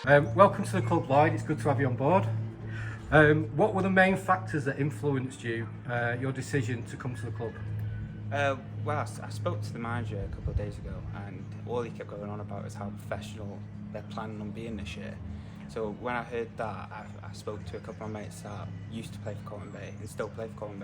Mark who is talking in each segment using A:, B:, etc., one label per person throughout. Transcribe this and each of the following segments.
A: Welcome to the club, Lloyd. It's good to have you on board. What were the main factors that influenced you, your decision to come to the club?
B: Well, I spoke to the manager a couple of days ago, and all he kept going on about is how professional they're planning on being this year. So when I heard that, I spoke to a couple of my mates that used to play for Colwyn and still play for Colwyn,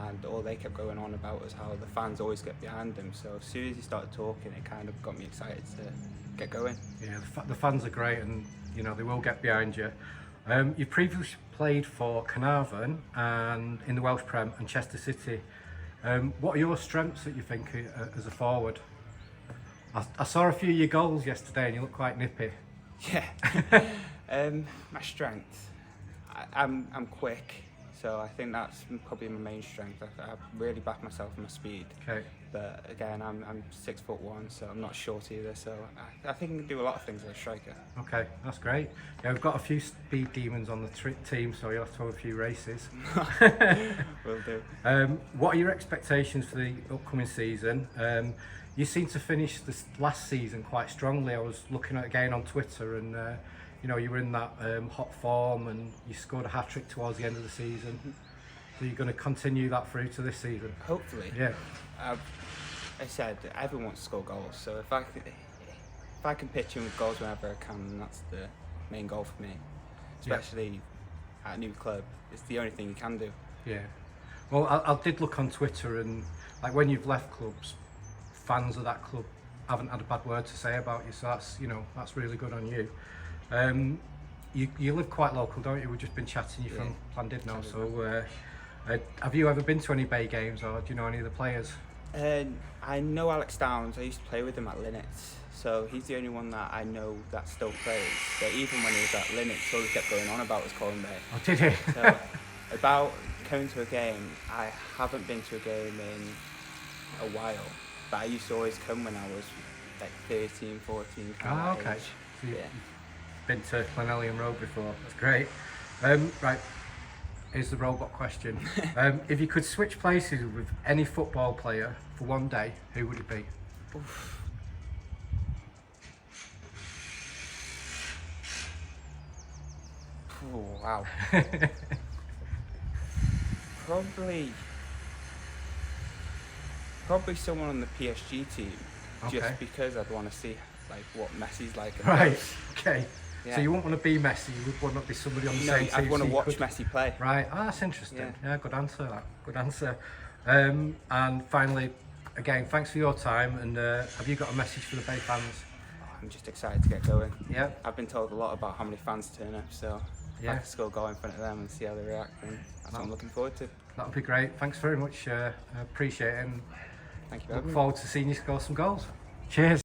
B: and all they kept going on about was how the fans always get behind them. So as soon as he started talking, it kind of got me excited to get going.
A: Yeah, the fans are great, and you know they will get behind you. You previously played for Caernarfon and in the Welsh Prem and Chester City. What are your strengths that you think as a forward? I saw a few of your goals yesterday and you look quite nippy.
B: Yeah, my strength, I'm quick, so I think that's probably my main strength. I really back myself on my speed.
A: Okay.
B: But again, I'm 6'1", so I'm not short either. So I think I can do a lot of things as a striker.
A: Okay, that's great. Yeah, we've got a few speed demons on the team, so you'll have to have a few races.
B: Will do.
A: What are your expectations for the upcoming season? You seem to finish this last season quite strongly. I was looking at again on Twitter, and you know you were in that hot form, and you scored a hat-trick towards the end of the season. So you're going to continue that through to this season?
B: Hopefully.
A: Yeah.
B: I said everyone wants to score goals, so if I can pitch in with goals whenever I can, then that's the main goal for me. Especially at a new club, it's the only thing you can do.
A: Yeah. Well, I did look on Twitter, and like when you've left clubs, fans of that club haven't had a bad word to say about you, so that's really good on you. You live quite local, don't you? We've just been chatting. You're from Llandudno, so have you ever been to any Bay games, or do you know any of the players?
B: I know Alex Downs. I used to play with him at Linnets, so he's the only one that I know that still plays. But even when he was at Linnets, all he kept going on about was Colwyn.
A: Oh, did he?
B: So about coming to a game, I haven't been to a game in a while, but I used to always come when I was like 13, 14.
A: Oh, okay.
B: Age.
A: So you've been to Glenellian Road before. That's great. Right. Here's the robot question. If you could switch places with any football player for one day, who would it be?
B: Oof. Oh, wow. Probably someone on the PSG team, just because I'd want to see like what Messi's like.
A: Right. Okay.
B: Yeah.
A: So you wouldn't want to be Messi, you would want to be somebody on the same team.
B: I'd want to watch Messi play.
A: Right, that's interesting. Yeah, good answer. That good answer. And finally, again, thanks for your time. And have you got a message for the Bay fans?
B: I'm just excited to get going.
A: Yeah.
B: I've been told a lot about how many fans turn up, so if I can score a goal in front of them and see how they react, then that's what I'm looking forward to.
A: That would be great. Thanks very much. I appreciate it. And
B: thank you.
A: Look forward to seeing you score some goals. Cheers.